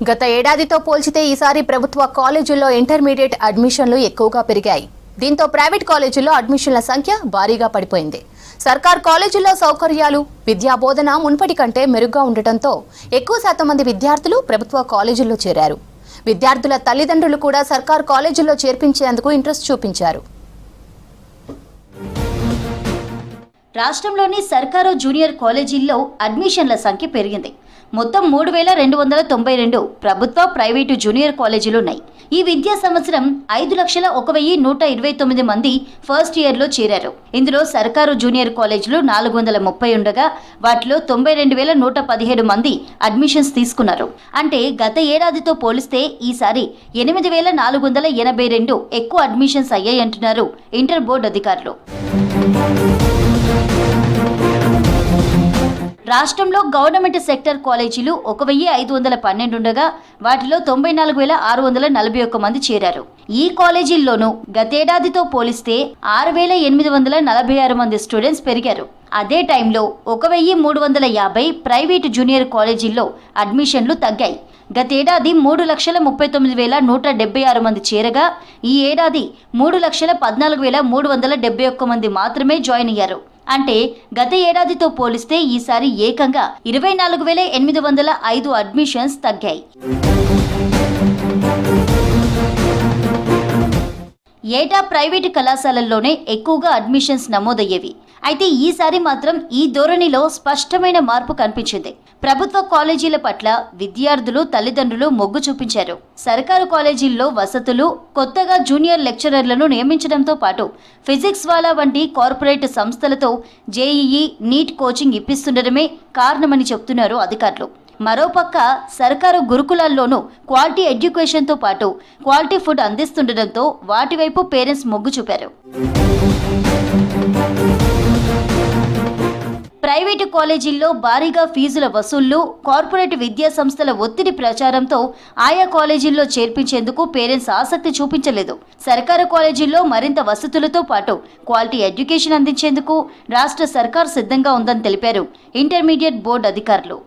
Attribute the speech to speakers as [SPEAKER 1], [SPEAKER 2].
[SPEAKER 1] గత ఏడాదితో పోల్చితే ఈసారి ప్రభుత్వ కాలేజీల్లో ఇంటర్మీడియట్ అడ్మిషన్లు ఎక్కువగా పెరిగాయి. దీంతో ప్రైవేట్ కాలేజీల్లో అడ్మిషన్ల సంఖ్య భారీగా పడిపోయింది. సర్కార్ కాలేజీల్లో సౌకర్యాలు, విద్యా బోధన మున్పటి కంటే మెరుగ్గా ఉండటంతో ఎక్కువ శాతం మంది విద్యార్థులు ప్రభుత్వ కాలేజీల్లో చేరారు. విద్యార్థుల తల్లిదండ్రులు కూడా సర్కార్ కాలేజీల్లో చేర్పించేందుకు ఇంట్రెస్ట్ చూపించారు.
[SPEAKER 2] రాష్ట్రంలోని సర్కారు జూనియర్ కాలేజీల్లో అడ్మిషన్ల సంఖ్య పెరిగింది. మొత్తం 3292 ప్రభుత్వ, ప్రైవేటు జూనియర్ కాలేజీలు ఉన్నాయి. ఈ విద్యా సంవత్సరం 5,01,129 మంది ఫస్ట్ ఇయర్లో చేరారు. ఇందులో సర్కారు జూనియర్ కాలేజీలు 430 ఉండగా వాటిలో 92,117 మంది అడ్మిషన్స్ తీసుకున్నారు. అంటే గత ఏడాదితో పోలిస్తే ఈసారి 8,482 ఎక్కువ అడ్మిషన్స్ అయ్యాయంటున్నారు ఇంటర్ బోర్డు అధికారులు. రాష్ట్రంలో గవర్నమెంట్ సెక్టర్ కాలేజీలు 1,512 ఉండగా వాటిలో 94,641 మంది చేరారు. ఈ కాలేజీల్లోనూ గతేడాదితో పోలిస్తే 6,846 మంది స్టూడెంట్స్ పెరిగారు. అదే టైంలో 1,350 ప్రైవేటు జూనియర్ కాలేజీల్లో అడ్మిషన్లు తగ్గాయి. గతేడాది 3,39,176 మంది చేరగా ఈ ఏడాది 3,14,371 మంది మాత్రమే జాయిన్ అయ్యారు. అంటే గత ఏడాదితో పోలిస్తే ఈసారి ఏకంగా 24,805 అడ్మిషన్స్ తగ్గాయి. ఏటా ప్రైవేటు కళాశాలల్లోనే ఎక్కువగా అడ్మిషన్స్ నమోదయ్యేవి. అయితే ఈసారి మాత్రం ఈ ధోరణిలో స్పష్టమైన మార్పు కనిపించింది. ప్రభుత్వ కాలేజీల పట్ల విద్యార్థులు, తల్లిదండ్రులు మొగ్గు చూపించారు. సర్కారు కాలేజీల్లో వసతులు, కొత్తగా జూనియర్ లెక్చరర్లను నియమించడంతో పాటు ఫిజిక్స్ వాలా వంటి కార్పొరేట్ సంస్థలతో జేఈఈ, నీట్ కోచింగ్ ఇప్పిస్తుండడమే కారణమని చెబుతున్నారు అధికారులు. మరోపక్క సర్కారు గురుకులాల్లోనూ క్వాలిటీ ఎడ్యుకేషన్తో పాటు క్వాలిటీ ఫుడ్ అందిస్తుండటంతో వాటి వైపు పేరెంట్స్ మొగ్గు చూపారు. ప్రైవేటు కాలేజీల్లో భారీగా ఫీజుల వసూళ్లు, కార్పొరేట్ విద్యా సంస్థల ఒత్తిడి ప్రచారంతో ఆయా కాలేజీల్లో చేర్పించేందుకు పేరెంట్స్ ఆసక్తి చూపించలేదు. సర్కారు కాలేజీల్లో మరింత వసతులతో పాటు క్వాలిటీ ఎడ్యుకేషన్ అందించేందుకు రాష్ట్ర సర్కార్ సిద్ధంగా ఉందని తెలిపారు ఇంటర్మీడియట్ బోర్డు అధికారులు.